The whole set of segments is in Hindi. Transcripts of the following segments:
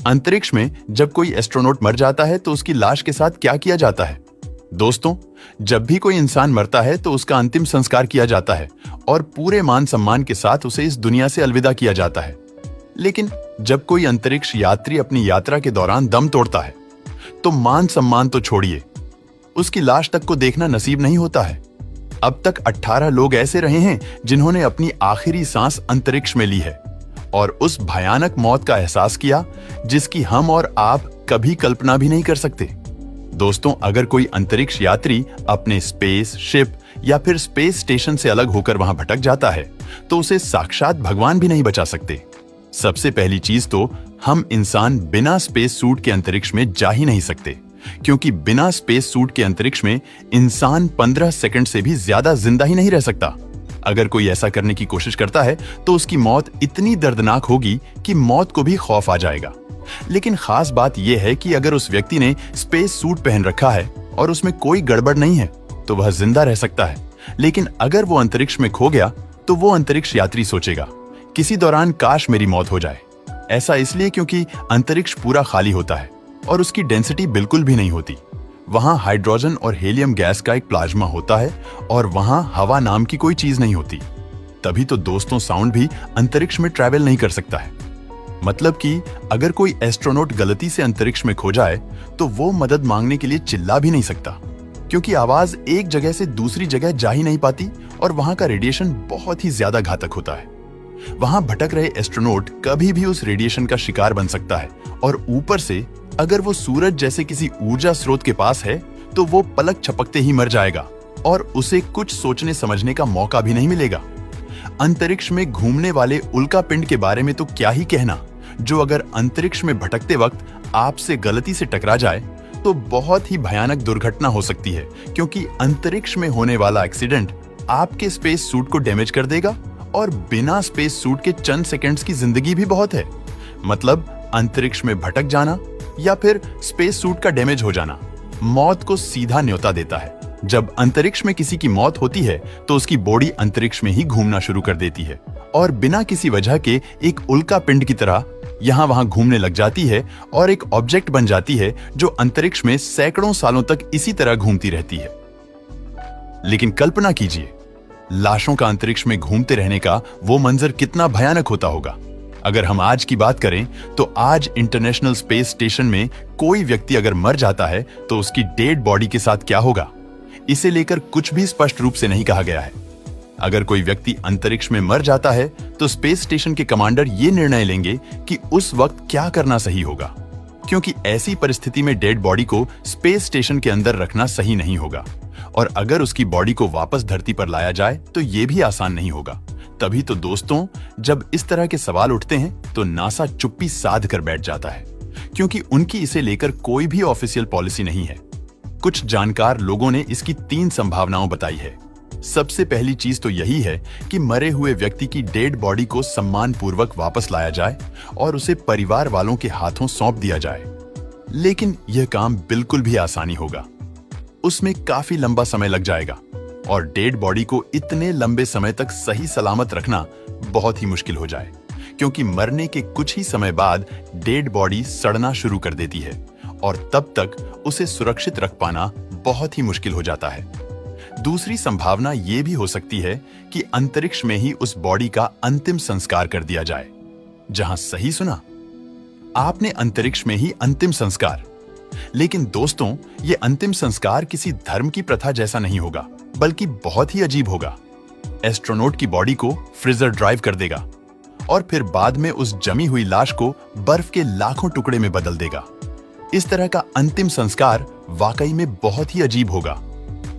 अंतरिक्ष में जब कोई एस्ट्रोनॉट मर जाता है तो उसकी लाश के साथ क्या किया जाता है? दोस्तों, जब भी कोई इंसान मरता है तो उसका अंतिम संस्कार किया जाता है और पूरे मान सम्मान के साथ उसे इस दुनिया से अलविदा किया जाता है। लेकिन जब कोई अंतरिक्ष यात्री अपनी यात्रा के दौरान दम तोड़ता है तो मान सम्मान तो छोड़िए, उसकी लाश तक को देखना नसीब नहीं होता है। अब तक 18 लोग ऐसे रहे हैं जिन्होंने अपनी आखिरी सांस अंतरिक्ष में ली है और उस भयानक मौत का एहसास किया जिसकी हम और आप कभी कल्पना भी नहीं कर सकते। दोस्तों, अगर कोई अंतरिक्ष यात्री अपने स्पेस शिप या फिर स्पेस स्टेशन से अलग होकर वहां भटक जाता है तो उसे साक्षात भगवान भी नहीं बचा सकते। सबसे पहली चीज तो हम इंसान बिना स्पेस सूट के अंतरिक्ष में जा ही नहीं सकते, क्योंकि बिना स्पेस सूट के अंतरिक्ष में इंसान 15 सेकंड से भी ज्यादा जिंदा ही नहीं रह सकता। अगर कोई ऐसा करने की कोशिश करता है तो उसकी मौत इतनी दर्दनाक होगी कि मौत को भी खौफ आ जाएगा। लेकिन खास बात यह है कि अगर उस व्यक्ति ने स्पेस सूट पहन रखा है और उसमें कोई गड़बड़ नहीं है तो वह जिंदा रह सकता है। लेकिन अगर वो अंतरिक्ष में खो गया तो वो अंतरिक्ष यात्री सोचेगा, किसी दौरान काश मेरी मौत हो जाए। ऐसा इसलिए क्योंकि अंतरिक्ष पूरा खाली होता है और उसकी डेंसिटी बिल्कुल भी नहीं होती। वहां हाइड्रोजन और हीलियम गैस का एक प्लाज्मा होता है और वहां हवा नाम की कोई चीज नहीं होती। तभी तो दोस्तों, साउंड भी अंतरिक्ष में ट्रैवल नहीं कर सकता है। मतलब कि अगर कोई एस्ट्रोनॉट गलती से अंतरिक्ष में खो जाए तो वो मदद मांगने के लिए चिल्ला भी नहीं सकता, क्योंकि आवाज एक जगह से दूसरी जगह जा ही नहीं पाती और वहां का रेडिएशन बहुत ही ज्यादा घातक होता है। वहां भटक रहे एस्ट्रोनॉट कभी भी उस रेडिएशन का शिकार बन सकता है और ऊपर से अगर वो सूरज जैसे किसी ऊर्जा स्रोत के पास है तो वो पलक झपकते ही मर जाएगा और उसे कुछ सोचने समझने का मौका भी नहीं मिलेगा। अंतरिक्ष में घूमने वाले उल्का पिंड के बारे में तो क्या ही कहना, जो अगर अंतरिक्ष में भटकते वक्त आपसे गलती से टकरा जाए तो बहुत ही भयानक दुर्घटना हो सकती है, क्योंकि अंतरिक्ष में होने वाला एक्सीडेंट आपके स्पेस सूट को डैमेज कर देगा और बिना स्पेस सूट के चंद सेकंड्स की जिंदगी भी बहुत है। मतलब अंतरिक्ष में भटक जाना या फिर स्पेस सूट का डैमेज हो जाना मौत को सीधा न्योता देता है। जब अंतरिक्ष में किसी की मौत होती है तो उसकी बॉडी अंतरिक्ष में ही घूमना शुरू कर देती है और बिना किसी वजह के एक उल्का पिंड की तरह यहां वहां घूमने लग जाती है और एक ऑब्जेक्ट बन जाती है जो अंतरिक्ष में सैकड़ों सालों तक इसी तरह घूमती रहती है। लेकिन कल्पना कीजिए, लाशों का अंतरिक्ष में घूमते रहने का वो मंजर कितना भयानक होता होगा। अगर हम आज की बात करें तो आज इंटरनेशनल स्पेस स्टेशन में कोई व्यक्ति अगर मर जाता है तो उसकी डेड बॉडी के साथ क्या होगा, इसे लेकर कुछ भी स्पष्ट रूप से नहीं कहा गया है। अगर कोई व्यक्ति अंतरिक्ष में मर जाता है तो स्पेस स्टेशन के कमांडर ये निर्णय लेंगे कि उस वक्त क्या करना सही होगा, क्योंकि ऐसी परिस्थिति में डेड बॉडी को स्पेस स्टेशन के अंदर रखना सही नहीं होगा और अगर उसकी बॉडी को वापस धरती पर लाया जाए तो यह भी आसान नहीं होगा। तभी तो दोस्तों, जब इस तरह के सवाल उठते हैं तो नासा चुप्पी साध कर बैठ जाता है, क्योंकि उनकी इसे लेकर कोई भी ऑफिशियल पॉलिसी नहीं है। कुछ जानकार लोगों ने इसकी 3 संभावनाओं बताई है। सबसे पहली चीज तो यही है कि मरे हुए व्यक्ति की डेड बॉडी को सम्मान पूर्वक वापस लाया जाए और उसे परिवार वालों के हाथों सौंप दिया जाए। लेकिन यह काम बिल्कुल भी आसानी होगा, उसमें काफी लंबा समय लग जाएगा और डेड बॉडी को इतने लंबे समय तक सही सलामत रखना बहुत ही मुश्किल हो जाए, क्योंकि मरने के कुछ ही समय बाद डेड बॉडी सड़ना शुरू कर देती है और तब तक उसे सुरक्षित रख पाना बहुत ही मुश्किल हो जाता है। दूसरी संभावना यह भी हो सकती है कि अंतरिक्ष में ही उस बॉडी का अंतिम संस्कार कर दिया जाए। जहां सही सुना आपने, अंतरिक्ष में ही अंतिम संस्कार। लेकिन दोस्तों, यह अंतिम संस्कार किसी धर्म की प्रथा जैसा नहीं होगा, बल्कि बहुत ही अजीब होगा। एस्ट्रोनॉट की बॉडी को फ्रीजर ड्राइव कर देगा और फिर बाद में उस जमी हुई लाश को बर्फ के लाखों टुकड़े में बदल देगा। इस तरह का अंतिम संस्कार वाकई में बहुत ही अजीब होगा।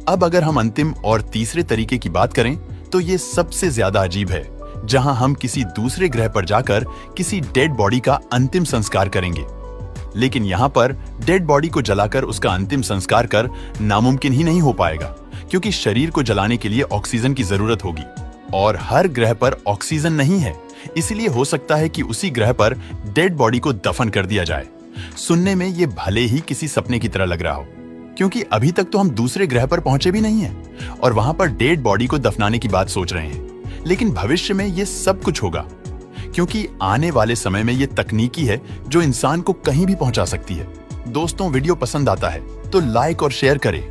अब अगर हम अंतिम और तीसरे तरीके की बात करें तो ये सबसे ज्यादा अजीब है, जहां हम किसी दूसरे ग्रह पर जाकर किसी डेड बॉडी का अंतिम संस्कार करेंगे। लेकिन यहां पर डेड बॉडी को जलाकर उसका अंतिम संस्कार कर नामुमकिन ही नहीं हो पाएगा, क्योंकि शरीर को जलाने के लिए ऑक्सीजन की जरूरत होगी और हर ग्रह पर ऑक्सीजन नहीं है। इसलिए हो सकता है कि उसी ग्रह पर डेड बॉडी को दफन कर दिया जाए। सुनने में ये भले ही किसी सपने की तरह लग रहा हो, क्योंकि अभी तक तो हम दूसरे ग्रह पर पहुंचे भी नहीं हैं और वहां पर डेड बॉडी को दफनाने की बात सोच रहे हैं। लेकिन भविष्य में ये सब कुछ होगा, क्योंकि आने वाले समय में ये तकनीकी है जो इंसान को कहीं भी पहुंचा सकती है। दोस्तों, वीडियो पसंद आता है तो लाइक और शेयर करें